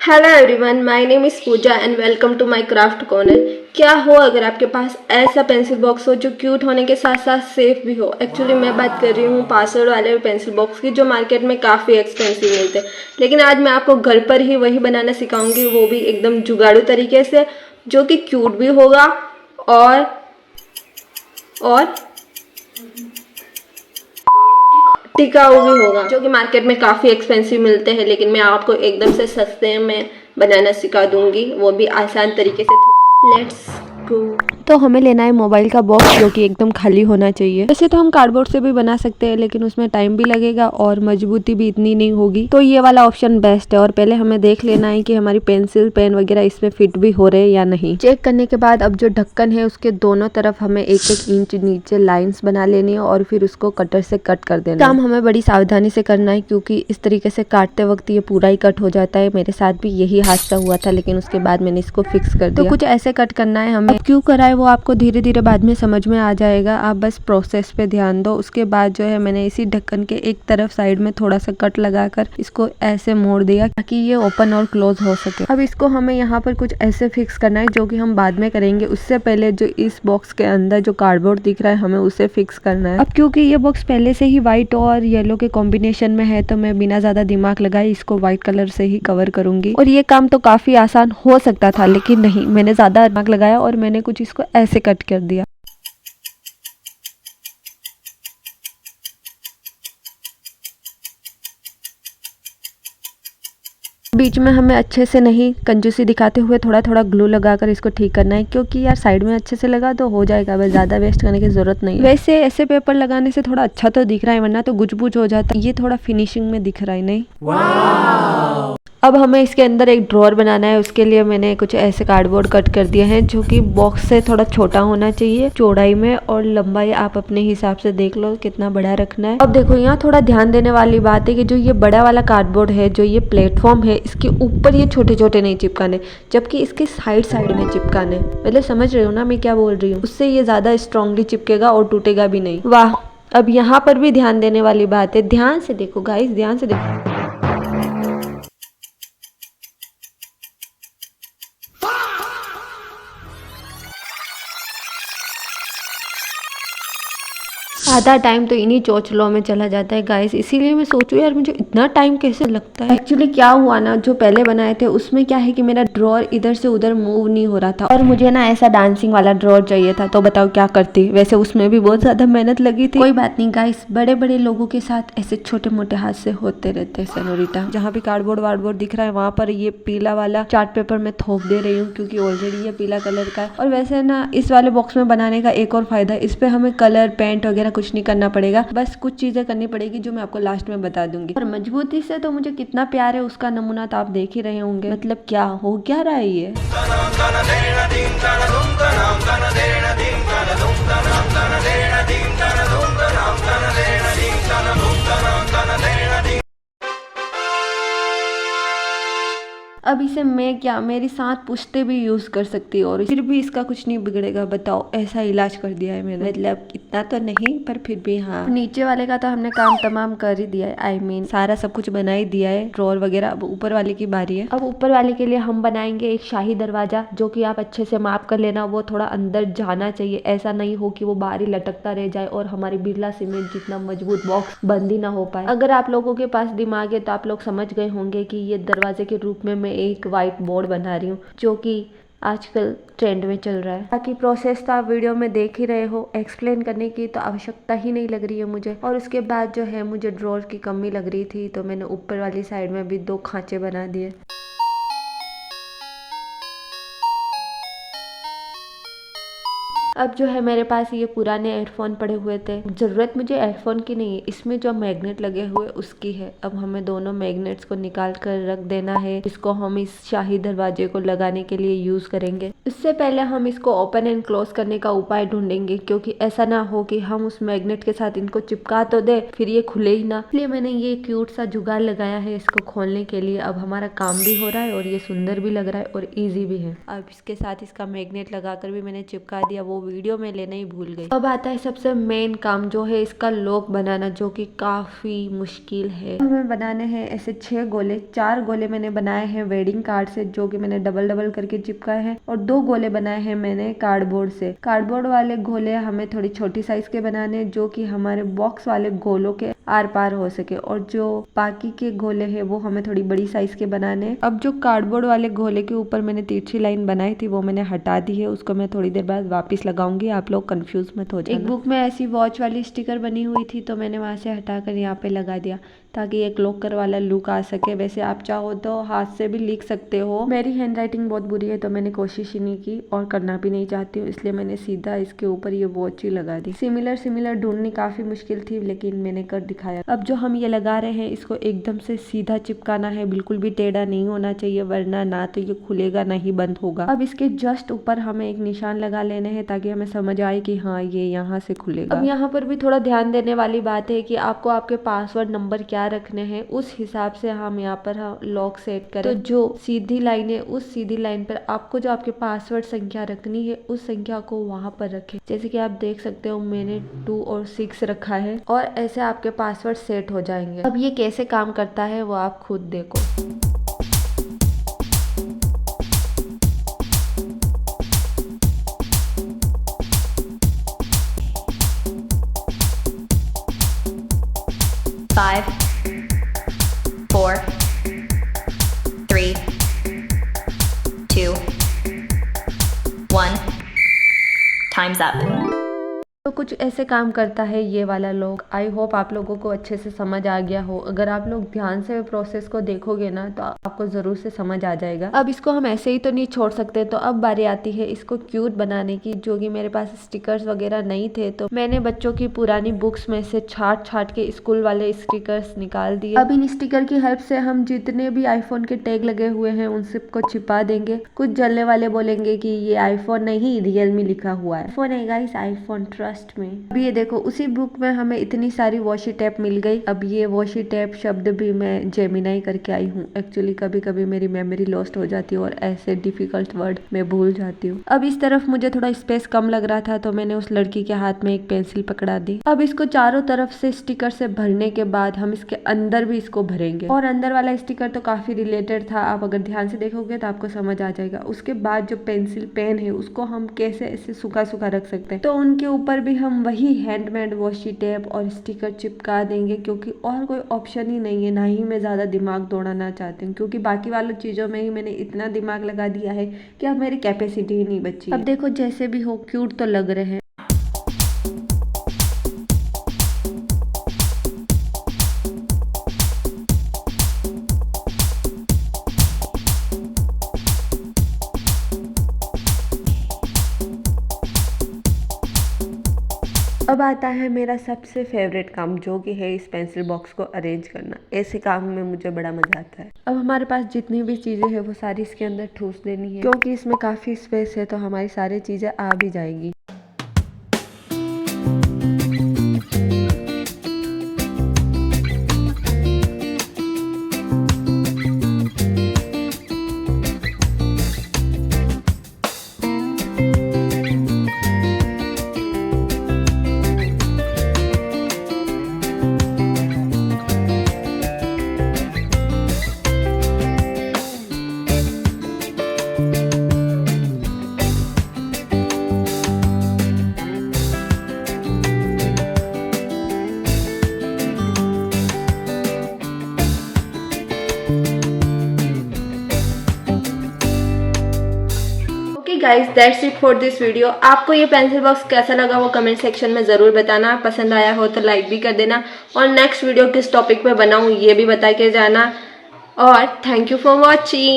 Hello everyone, my name is Pooja and welcome to my craft corner. क्या हो अगर आपके पास ऐसा पेंसिल बॉक्स हो जो क्यूट होने के साथ साथ सेफ भी हो। एक्चुअली मैं बात कर रही हूँ पासवर्ड वाले पेंसिल बॉक्स की, जो मार्केट में काफ़ी एक्सपेंसिव मिलते हैं। लेकिन आज मैं आपको घर पर ही वही बनाना सिखाऊंगी, वो भी एकदम जुगाड़ू तरीके से, जो कि क्यूट भी होगा और टिकाऊ भी होगा, जो कि मार्केट में काफ़ी एक्सपेंसिव मिलते हैं। लेकिन मैं आपको एकदम से सस्ते में बनाना सिखा दूंगी, वो भी आसान तरीके से। Let's go. तो हमें लेना है मोबाइल का बॉक्स, जो कि एकदम खाली होना चाहिए। वैसे तो हम कार्डबोर्ड से भी बना सकते हैं, लेकिन उसमें टाइम भी लगेगा और मजबूती भी इतनी नहीं होगी, तो ये वाला ऑप्शन बेस्ट है। और पहले हमें देख लेना है कि हमारी पेंसिल पेन वगैरह इसमें फिट भी हो रहे हैं या नहीं। चेक करने के बाद अब जो ढक्कन है उसके दोनों तरफ हमें 1-1 इंच नीचे लाइंस बना लेनी है और फिर उसको कटर से कट कर देना। काम हमें बड़ी सावधानी से करना है, क्योंकि इस तरीके से काटते वक्त ये पूरा ही कट हो जाता है। मेरे साथ भी यही हादसा हुआ था, लेकिन उसके बाद मैंने इसको फिक्स कर दिया। तो कुछ ऐसे कट करना है हमें। क्यों करा है वो आपको धीरे धीरे बाद में समझ में आ जाएगा, आप बस प्रोसेस पे ध्यान दो। उसके बाद जो है मैंने इसी ढक्कन के एक तरफ साइड में थोड़ा सा कट लगाकर इसको ऐसे मोड़ दिया, ताकि ये ओपन और क्लोज हो सके। अब इसको हमें यहाँ पर कुछ ऐसे फिक्स करना है, जो कि हम बाद में करेंगे। उससे पहले जो इस बॉक्स के अंदर जो कार्डबोर्ड दिख रहा है, हमें उसे फिक्स करना है। अब क्योंकि ये बॉक्स पहले से ही व्हाइट और येलो के कॉम्बिनेशन में है, तो मैं बिना ज्यादा दिमाग लगाए इसको व्हाइट कलर से ही कवर करूंगी। और ये काम तो काफी आसान हो सकता था, लेकिन नहीं, मैंने ज्यादा दिमाग लगाया और मैंने कुछ इसको ऐसे कट कर दिया। बीच में हमें अच्छे से नहीं, कंजूसी दिखाते हुए थोड़ा थोड़ा ग्लू लगाकर इसको ठीक करना है, क्योंकि यार साइड में अच्छे से लगा तो हो जाएगा, बस ज़्यादा वेस्ट करने की ज़रूरत नहीं है। वैसे ऐसे पेपर लगाने से थोड़ा अच्छा तो दिख रहा है, वरना तो गुजबुज हो जाता है। ये थोड़ा फिनिशिंग में दिख रहा है, नहीं? अब हमें इसके अंदर एक ड्रॉअर बनाना है। उसके लिए मैंने कुछ ऐसे कार्डबोर्ड कट कर दिए हैं, जो कि बॉक्स से थोड़ा छोटा होना चाहिए चौड़ाई में, और लंबाई आप अपने हिसाब से देख लो कितना बड़ा रखना है। अब देखो, यहाँ थोड़ा ध्यान देने वाली बात है कि जो ये बड़ा वाला कार्डबोर्ड है, जो ये प्लेटफॉर्म है, इसके ऊपर ये छोटे छोटे नहीं चिपकाने, जबकि इसके साइड साइड में चिपकाने। मतलब समझ रहे हो ना मैं क्या बोल रही हूँ? उससे ये ज्यादा स्ट्रांगली चिपकेगा और टूटेगा भी नहीं। वाह। अब यहाँ पर भी ध्यान देने वाली बात है, ध्यान से देखो गाइस, ध्यान से देखो। आधा टाइम तो इन्हीं चोचलों में चला जाता है गाइस, इसीलिए मैं सोचूं यार मुझे इतना टाइम कैसे लगता है। एक्चुअली क्या हुआ ना, जो पहले बनाए थे उसमें क्या है कि मेरा ड्रॉअर इधर से उधर मूव नहीं हो रहा था, और मुझे ना ऐसा डांसिंग वाला ड्रॉअर चाहिए था। तो बताओ क्या करती। वैसे उसमें भी बहुत ज्यादा मेहनत लगी थी। कोई बात नहीं गाइस, बड़े बड़े लोगों के साथ ऐसे छोटे मोटे हादसे होते रहते हैं सेनोरिटा। जहाँ भी कार्डबोर्ड वार्डबोर्ड दिख रहा है, वहाँ पर ये पीला वाला चार्ट पेपर मैं थोप दे रही हूँ, क्योंकि ऑलरेडी ये पीला कलर का है। और वैसे ना इस वाले बॉक्स में बनाने का एक और फायदा है, इस पे हमें कलर पेंट वगैरह कुछ नहीं करना पड़ेगा, बस कुछ चीजें करनी पड़ेगी जो मैं आपको लास्ट में बता दूंगी। और मजबूती से तो मुझे कितना प्यार है उसका नमूना तो आप देख ही रहे होंगे। मतलब क्या हो क्या रहा है ये। अब इसे मैं क्या, मेरी साथ पुश्ते भी यूज कर सकती हूँ और फिर भी इसका कुछ नहीं बिगड़ेगा। बताओ, ऐसा इलाज कर दिया है मैंने। मतलब इतना तो नहीं, पर फिर भी हाँ। नीचे वाले का तो हमने काम तमाम कर ही दिया है, आई मीन सारा सब कुछ बना ही दिया है, ड्रॉअर वगैरह। अब ऊपर वाले की बारी है। अब ऊपर वाले के लिए हम बनाएंगे एक शाही दरवाजा, जो कि आप अच्छे से माप कर लेना। वो थोड़ा अंदर जाना चाहिए, ऐसा नहीं हो कि वो बाहर ही लटकता रह जाए और हमारी बिरला सीमेंट जितना मजबूत बॉक्स बंद ही ना हो पाए। अगर आप लोगों के पास दिमाग है तो आप लोग समझ गए होंगे कि ये दरवाजे के रूप में मैं एक व्हाइट बोर्ड बना रही हूँ, जो कि आजकल ट्रेंड में चल रहा है। बाकी प्रोसेस तो आप वीडियो में देख ही रहे हो, एक्सप्लेन करने की तो आवश्यकता ही नहीं लग रही है मुझे। और उसके बाद जो है मुझे ड्रॉअर की कमी लग रही थी, तो मैंने ऊपर वाली साइड में भी 2 खांचे बना दिए। अब जो है मेरे पास ये पुराने हेडफोन पड़े हुए थे। जरूरत मुझे हेडफोन की नहीं है, इसमें जो मैग्नेट लगे हुए उसकी है। अब हमें दोनों मैग्नेट्स को निकाल कर रख देना है, जिसको हम इस शाही दरवाजे को लगाने के लिए यूज करेंगे। इससे पहले हम इसको ओपन एंड क्लोज करने का उपाय ढूंढेंगे, क्योंकि ऐसा ना हो कि हम उस मैग्नेट के साथ इनको चिपका तो दे फिर ये खुले ही ना। इसलिए मैंने ये क्यूट सा जुगाड़ लगाया है इसको खोलने के लिए। अब हमारा काम भी हो रहा है और ये सुंदर भी लग रहा है और ईजी भी है। अब इसके साथ इसका मैग्नेट लगाकर भी मैंने चिपका दिया। वो वीडियो में लेना ही भूल गई। अब आता है सबसे मेन काम, जो है इसका लॉक बनाना, जो कि काफी मुश्किल है। हमें बनाने हैं ऐसे 6 गोले। 4 गोले मैंने बनाए हैं वेडिंग कार्ड से, जो कि मैंने डबल डबल करके चिपकाए हैं, और 2 गोले बनाए हैं मैंने कार्डबोर्ड से। कार्डबोर्ड वाले गोले हमें थोड़ी छोटी साइज के बनाने, जो कि हमारे बॉक्स वाले गोलों के आर पार हो सके, और जो बाकी के गोले हैं वो हमें थोड़ी बड़ी साइज के बनाने। अब जो कार्डबोर्ड वाले गोले के ऊपर मैंने तिरछी लाइन बनाई थी वो मैंने हटा दी है, उसको मैं थोड़ी देर बाद वापस लगाऊंगी, आप लोग कंफ्यूज मत हो जाना। एक बुक में ऐसी वॉच वाली स्टिकर बनी हुई थी तो मैंने वहां से हटाकर यहाँ पे लगा दिया, ताकि एक लॉकर वाला लुक आ सके। वैसे आप चाहो तो हाथ से भी लिख सकते हो, मेरी हैंडराइटिंग बहुत बुरी है तो मैंने कोशिश ही नहीं की और करना भी नहीं चाहती हूँ, इसलिए मैंने सीधा इसके ऊपर ये वॉच ही लगा दी। सिमिलर ढूंढनी काफी मुश्किल थी, लेकिन मैंने कर दिखाया। अब जो हम ये लगा रहे हैं इसको एकदम से सीधा चिपकाना है, बिल्कुल भी टेढ़ा नहीं होना चाहिए, वरना ना तो ये खुलेगा ना ही बंद होगा। अब इसके जस्ट ऊपर हमें एक निशान लगा लेने हैं, ताकि हमें समझ आए कि हाँ ये यहाँ से खुलेगा। अब यहाँ पर भी थोड़ा ध्यान देने वाली बात है कि आपको आपके पासवर्ड नंबर क्या रखने हैं, उस हिसाब से हम यहाँ पर लॉक सेट करें। तो जो सीधी लाइन है उस सीधी लाइन पर आपको जो आपके पासवर्ड संख्या रखनी है उस संख्या को वहां पर रखें। जैसे कि आप देख सकते हो मैंने 2 और 6 रखा है, और ऐसे आपके पासवर्ड सेट हो जाएंगे। अब ये कैसे काम करता है वो आप खुद देखो। Five, 4, 3, 2, 1. Time's up. तो कुछ ऐसे काम करता है ये वाला लॉक। आई होप आप लोगों को अच्छे से समझ आ गया हो। अगर आप लोग ध्यान से प्रोसेस को देखोगे ना तो आपको जरूर से समझ आ जाएगा। अब इसको हम ऐसे ही तो नहीं छोड़ सकते, तो अब बारी आती है इसको क्यूट बनाने की, जो कि मेरे पास स्टिकर्स वगैरह नहीं थे, तो मैंने बच्चों की पुरानी बुक्स में से छाट के स्कूल वाले स्टिकर्स निकाल दिए। अब इन स्टिकर की हेल्प से हम जितने भी आईफोन के टैग लगे हुए हैं उन सबको छिपा देंगे। कुछ जलने वाले बोलेंगे कि ये आईफोन नहीं रियलमी लिखा हुआ है। आईफोन है गाइस, आईफोन ट्रस्ट में। अब ये देखो उसी बुक में हमें इतनी सारी वॉशी टेप मिल गई। अब ये वॉशी टेप शब्द भी मैं जेमिनाई करके आई हूँ। एक्चुअली कभी कभी मेरी मेमोरी लॉस्ट हो जाती है और ऐसे डिफिकल्ट वर्ड मैं भूल जाती हूँ। अब इस तरफ मुझे थोड़ा स्पेस कम लग रहा था तो मैंने उस लड़की के हाथ में एक पेंसिल पकड़ा दी। अब इसको चारों तरफ से स्टिकर से भरने के बाद हम इसके अंदर भी इसको भरेंगे, और अंदर वाला स्टिकर तो काफी रिलेटेड था, आप अगर ध्यान से देखोगे तो आपको समझ आ जाएगा। उसके बाद जो पेंसिल पेन है उसको हम कैसे ऐसे सूखा रख सकते हैं, तो उनके ऊपर भी हम वही हैंडमेड वॉशी टेप और स्टिकर चिपका देंगे, क्योंकि और कोई ऑप्शन ही नहीं है। ना ही मैं ज्यादा दिमाग दौड़ाना चाहती हूँ, क्योंकि बाकी वाली चीजों में ही मैंने इतना दिमाग लगा दिया है कि अब मेरी कैपेसिटी ही नहीं बची। अब देखो जैसे भी हो क्यूट तो लग रहे हैं। अब आता है मेरा सबसे फेवरेट काम, जो कि है इस पेंसिल बॉक्स को अरेंज करना। ऐसे काम में मुझे बड़ा मजा आता है। अब हमारे पास जितनी भी चीजें हैं वो सारी इसके अंदर ठूस देनी है, क्योंकि इसमें काफी स्पेस है तो हमारी सारी चीजें आ भी जाएगी। Guys that's it for this video. आपको ये पेंसिल बॉक्स कैसा लगा वो कमेंट सेक्शन में ज़रूर बताना। पसंद आया हो तो लाइक भी कर देना, और नेक्स्ट वीडियो किस टॉपिक पे बनाऊँ ये भी बता के जाना। और थैंक यू फॉर वॉचिंग।